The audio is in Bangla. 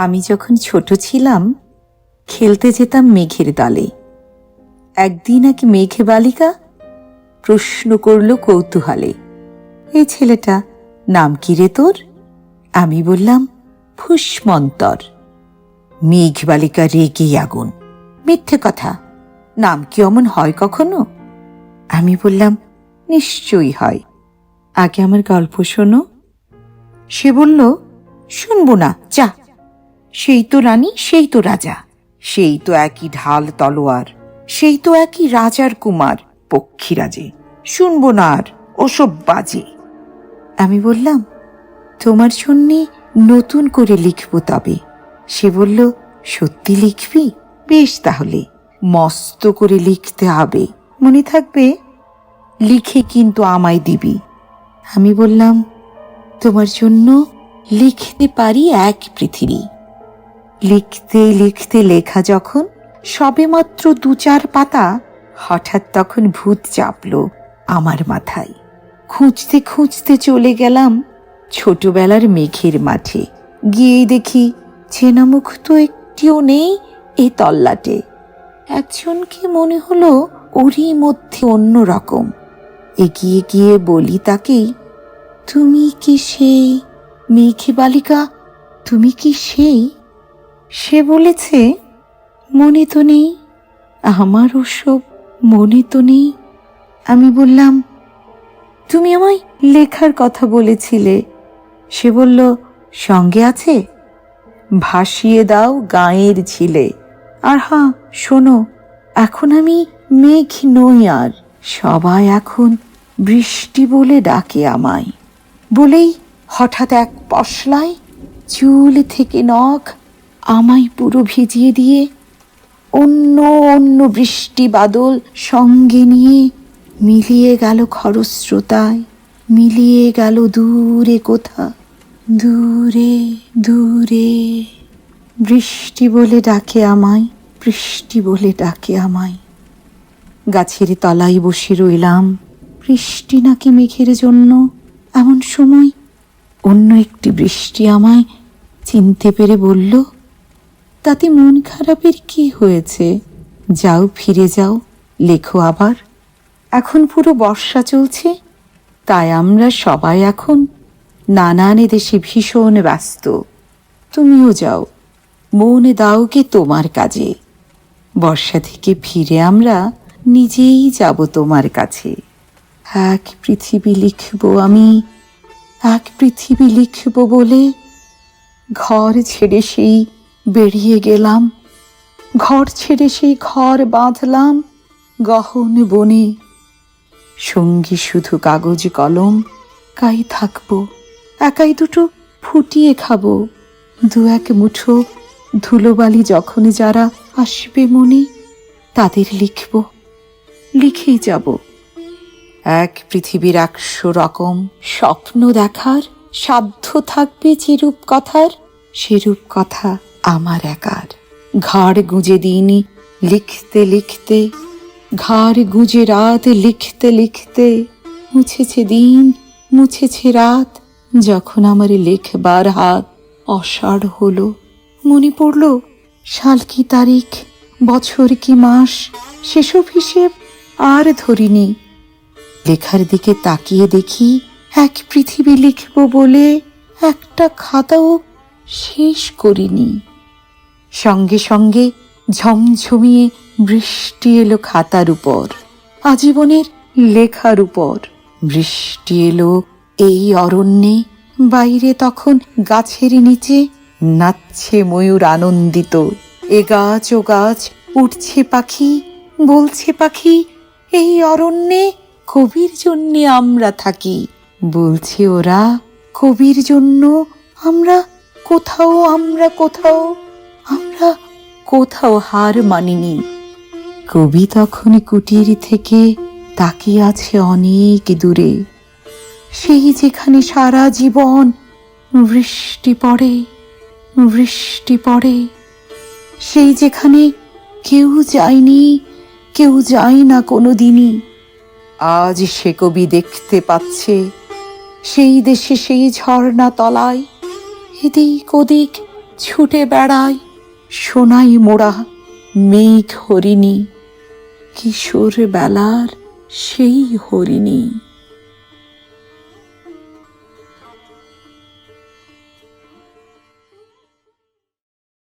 আমি যখন ছোট ছিলাম খেলতে যেতাম মেঘের দলে। একদিন এক মেঘে বালিকা প্রশ্ন করল কৌতূহলে, এই ছেলেটা নাম কি রে তোর? আমি বললাম ফুসমন্তর। মেঘ বালিকা রেগে আগুন, মিথ্যে কথা, নাম কি অমন হয় কখনো? আমি বললাম নিশ্চয়ই হয়, আগে আমার গল্প শোনো। সে বলল শুনবো না, যা, সেই তো রানী, সেই তো রাজা, সেই তো একই ঢাল তলোয়ার, সেই তো একই রাজার কুমার পক্ষীরাজে, শুনবো না আর ওসব বাজে। আমি বললাম তোমার জন্যে নতুন করে লিখব তবে। সে বলল সত্যি লিখবি? বেশ, তাহলে মস্ত করে লিখতে হবে, মনে থাকবে, লিখে কিন্তু আমায় দিবি। আমি বললাম তোমার জন্য লিখতে পারি এক পৃথিবী। লিখতে লিখতে লেখা যখন সবে মাত্র ২-৪ পাতা, হঠাৎ তখন ভূত চাপল আমার মাথায়। খুঁজতে খুঁজতে চলে গেলাম ছোটবেলার মেঘের মাঠে। গিয়ে দেখি চেনা মুখ তো একটিও নেই এ তল্লাটে। একজনকে মনে হলো ওরই মধ্যে অন্য রকম। এগিয়ে গিয়ে বলি তাকে, তুমি কি সেই মেঘে বালিকা? তুমি কি সেই? সে বলেছে মনে তো নেই, আমার ওসব মনে তো নেই। আমি বললাম তুমি আমায় লেখার কথা বলেছিলে। সে বলল সঙ্গে আছে, ভাসিয়ে দাও গাঁয়ের ঝিলে। আর হ্যাঁ শোনো, এখন আমি মেঘ নই আর, সবাই এখন বৃষ্টি বলে ডাকে আমায়। বলেই হঠাৎ এক পশলায় চুল থেকে নখ আমায় পুরো ভিজিয়ে দিয়ে অন্য অন্য বৃষ্টি বাদল সঙ্গে নিয়ে মিলিয়ে গেল খরস্রোতায়, মিলিয়ে গেল দূরে কোথা, দূরে দূরে। বৃষ্টি বলে ডাকে আমায়, বৃষ্টি বলে ডাকে আমায়। গাছের তলায় বসে রইলাম, বৃষ্টি নাকি মেঘের জন্য। এমন সময় অন্য একটি বৃষ্টি আমায় চিনতে পেরে বলল, তাতে মন খারাপের কি হয়েছে? যাও, ফিরে যাও, লেখো আবার। এখন পুরো বর্ষা চলছে, তাই আমরা সবাই এখন নানান দেশে ভীষণ ব্যস্ত। তুমিও যাও, মন দাও গে তোমার কাজে। বর্ষা থেকে ফিরে আমরা নিজেই যাব তোমার কাছে। এক পৃথিবী লিখব আমি, এক পৃথিবী লিখব বলে ঘর ছেড়ে সেই বেরিয়ে গেলাম। ঘর ছেড়ে সেই ঘর বাঁধলাম গহন বনে। সঙ্গী শুধু কাগজ কলম, একাই থাকবো, একাই দুটো ফুটিয়ে খাবো। ২-১ মুঠো ধুলোবালি যখন যারা আসবে মনে, তাদের লিখব, লিখেই যাব। এক পৃথিবীর ১০০ রকম স্বপ্ন দেখার সাধ্য থাকবে যেরূপ কথার, সেরূপ কথা আমার একার। ঘাড় গুঁজে দিন লিখতে লিখতে, ঘাড় গুঁজে রাত লিখতে লিখতে, মুছেছে দিন, মুছেছে রাত, যখন আমার লেখবার হাত অসাড় হলো। মনে পড়ল সাল কি তারিখ, বছর কি মাস, সেসব হিসেব আর ধরিনি। লেখার দিকে তাকিয়ে দেখি এক পৃথিবী লিখব বলে একটা খাতাও শেষ করিনি। সঙ্গে সঙ্গে ঝমঝমিয়ে বৃষ্টি এলো খাতার উপর, আজীবনের লেখার উপর। বৃষ্টি এলো এই অরণ্যে, বাইরে তখন গাছের নিচে নাচছে ময়ূর আনন্দিত। এ গাছ ও গাছ উঠছে পাখি, বলছে পাখি এই অরণ্যে কবির জন্যে আমরা থাকি। বলছে ওরা কবির জন্য আমরা কোথাও, আমরা কোথাও, আমরা কোথাও হার মানিনি। কবি তখন কুটির থেকে তাকিয়ে আছে অনেক দূরে, সেই যেখানে সারা জীবন বৃষ্টি পড়ে, বৃষ্টি পড়ে, সেই যেখানে কেউ যায়নি, কেউ যায় না কোনো দিনই। আজ সে কবি দেখতে পাচ্ছে সেই দেশে সেই ঝর্ণা তলায় এদিক ওদিক ছুটে বেড়ায় সোনাই মোড়া মেঘ হরিণী, কিশোর বেলার সেই হরিণী।